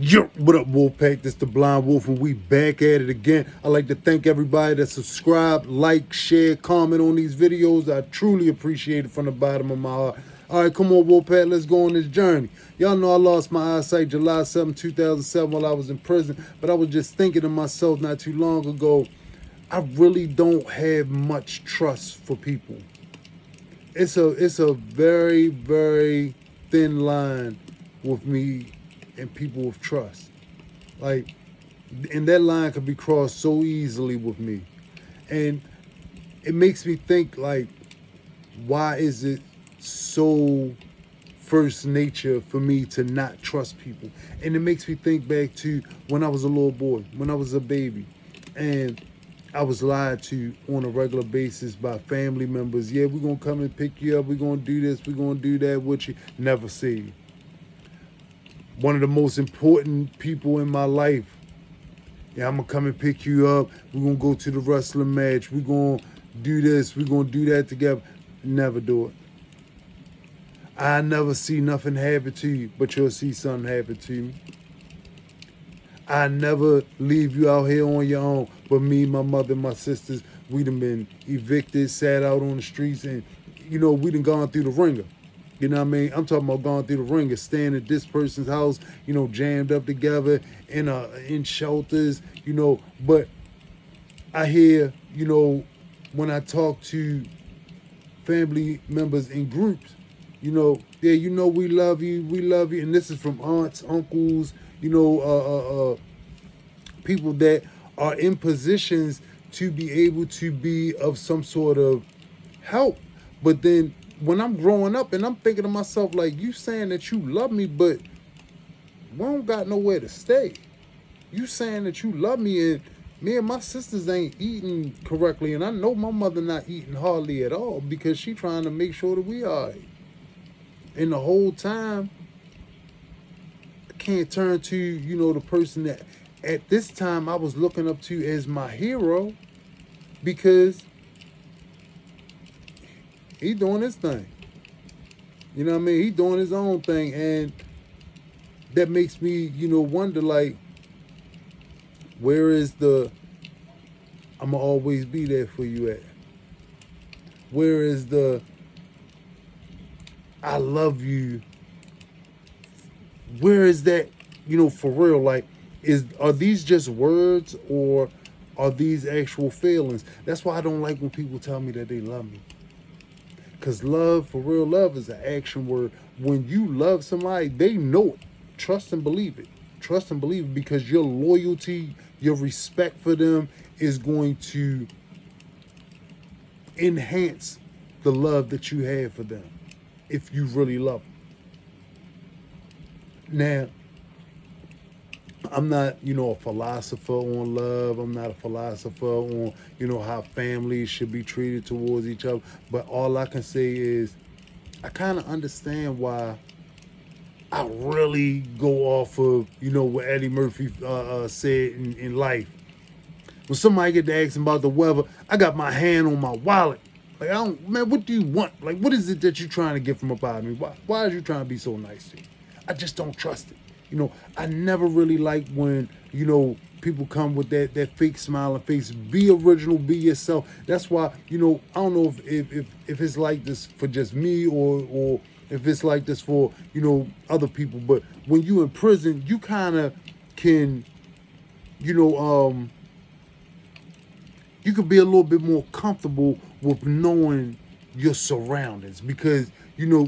Yo, what up, Wolfpack? This the Blind Wolf, and we back at it again. I'd like to thank everybody that subscribed, like, share, comment on these videos. I truly appreciate it from the bottom of my heart. All right, come on, Wolfpack, let's go on this journey. Y'all know I lost my eyesight July 7, 2007 while I was in prison, but I was just thinking to myself not too long ago, I really don't have much trust for people. It's a very, very thin line with me and people with trust. Like, and that line could be crossed so easily with me. And it makes me think, like, why is it so first nature for me to not trust people? And it makes me think back to when I was a little boy, when I was a baby, and I was lied to on a regular basis by family members. Yeah, we're gonna come and pick you up, we're gonna do this, we're gonna do that with you. Never see you. One of the most important people in my life. Yeah, I'm gonna come and pick you up. We're gonna go to the wrestling match. We're gonna do this. We're gonna do that together. Never do it. I never see nothing happen to you, but you'll see something happen to me. I never leave you out here on your own, but me, my mother, my sisters, we done been evicted, sat out on the streets, and we done gone through the ringer. You know what I mean? I'm talking about going through the ringer, staying at this person's house, jammed up together in shelters, But I hear, when I talk to family members in groups, yeah, we love you, and this is from aunts, uncles, people that are in positions to be able to be of some sort of help. But then when I'm growing up and I'm thinking to myself, like, you saying that you love me, but we don't got nowhere to stay. You saying that you love me, and me and my sisters ain't eating correctly, and I know my mother not eating hardly at all because she trying to make sure that we are. And the whole time, I can't turn to, the person that at this time I was looking up to as my hero, because he doing his thing. You know what I mean? He doing his own thing, and that makes me, wonder, like, where is the I'ma always be there for you at? Where is the I love you? Where is that, for real? Like, are these just words, or are these actual feelings? That's why I don't like when people tell me that they love me. Because love, for real love, is an action word. When you love somebody, they know it. Trust and believe it. Trust and believe it, because your loyalty, your respect for them is going to enhance the love that you have for them if you really love them. Now, I'm not, a philosopher on love. I'm not a philosopher on, how families should be treated towards each other. But all I can say is I kind of understand why I really go off of, what Eddie Murphy said in life. When somebody get to ask him about the weather, I got my hand on my wallet. Like, man, what do you want? Like, what is it that you're trying to get from about me? Why are you trying to be so nice to me? I just don't trust it. I never really like when, people come with that fake smiling face. Be original, be yourself. That's why, I don't know if it's like this for just me, or if it's like this for, other people. But when you in prison, you kind of can, you could be a little bit more comfortable with knowing your surroundings, because,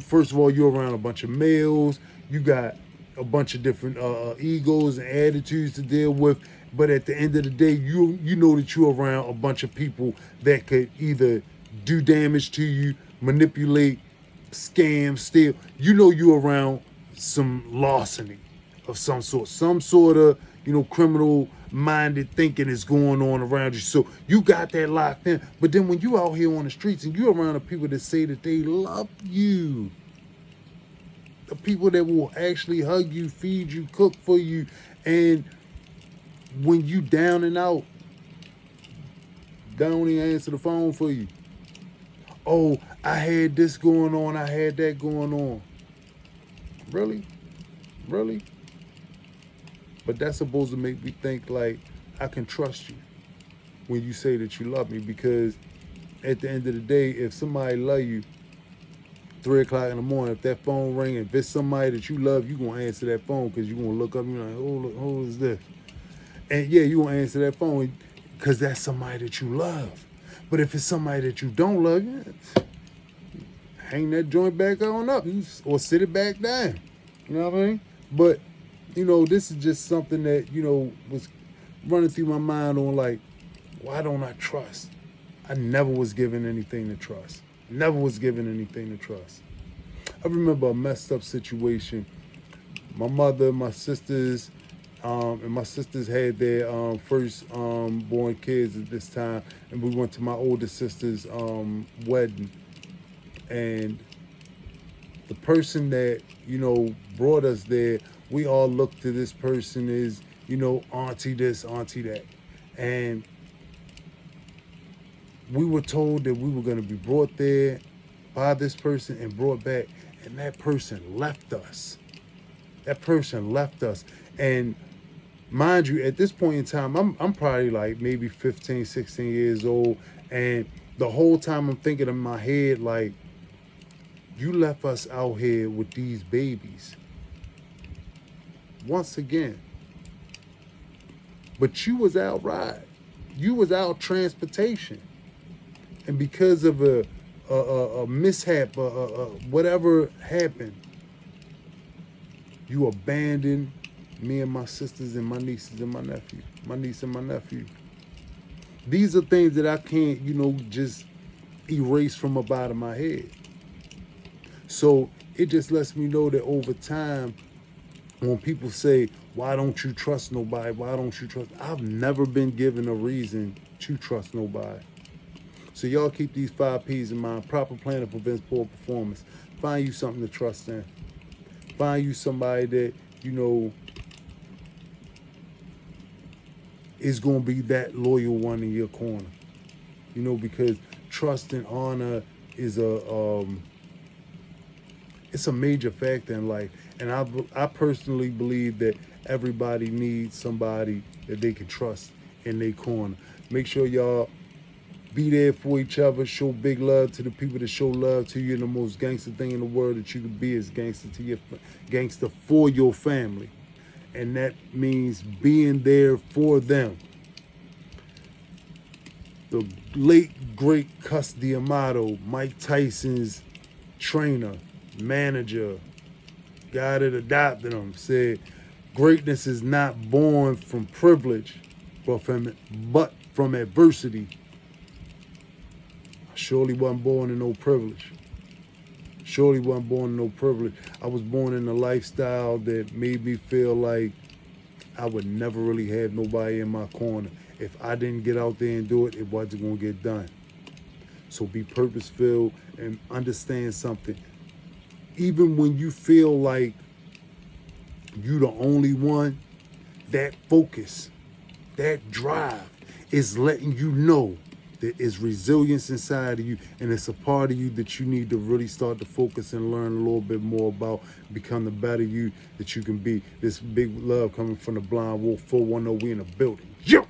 first of all, you're around a bunch of males. You got a bunch of different egos and attitudes to deal with, but at the end of the day, you know that you're around a bunch of people that could either do damage to you, manipulate, scam, steal. You're around some larceny of some sort of criminal minded thinking is going on around you. So you got that locked in. But then when you out here on the streets and you're around the people that say that they love you, the people that will actually hug you, feed you, cook for you, and when you down and out, they don't even answer the phone for you. Oh, I had this going on, I had that going on. Really? Really? But that's supposed to make me think like I can trust you when you say that you love me, because at the end of the day, if somebody love you, 3 o'clock in the morning, if that phone ring, if it's somebody that you love, you gonna answer that phone because you gonna look up and you're like, who is this? And yeah, you gonna answer that phone because that's somebody that you love. But if it's somebody that you don't love, hang that joint back on up or sit it back down. You know what I mean? But, this is just something that, was running through my mind on like, why don't I trust? I never was given anything to trust. Never was given anything to trust. I remember a messed up situation. My mother, my sisters, and my sisters had their first born kids at this time, and we went to my older sister's wedding. And the person that, brought us there, we all looked to this person as, auntie this, auntie that. And we were told that we were going to be brought there by this person and brought back, and that person left us. That person left us. And mind you, at this point in time, I'm probably like maybe 15, 16 years old, and the whole time I'm thinking in my head like, you left us out here with these babies. Once again. But you was out riding. You was out transportation. And because of a mishap, whatever happened, you abandoned me and my sisters and my nieces and my nephew. My niece and my nephew. These are things that I can't, just erase from the bottom of my head. So it just lets me know that over time, when people say, why don't you trust nobody? Why don't you trust? I've never been given a reason to trust nobody. So y'all keep these 5 P's in mind. Proper planning prevents poor performance. Find you something to trust in. Find you somebody that, is going to be that loyal one in your corner. Because trust and honor is it's a major factor in life. And I personally believe that everybody needs somebody that they can trust in their corner. Make sure y'all be there for each other. Show big love to the people that show love to you. And the most gangster thing in the world that you can be is gangster for your family. And that means being there for them. The late, great Cus D'Amato, Mike Tyson's trainer, manager, guy that adopted him, said, greatness is not born from privilege, but from adversity. I surely wasn't born in no privilege. Surely wasn't born in no privilege. I was born in a lifestyle that made me feel like I would never really have nobody in my corner. If I didn't get out there and do it, it wasn't going to get done. So be purpose-filled and understand something. Even when you feel like you the only one, that focus, that drive is letting you know that is resilience inside of you, and it's a part of you that you need to really start to focus and learn a little bit more about, become the better you that you can be. This big love coming from the Blind Wolf 410, we in the building. Yo!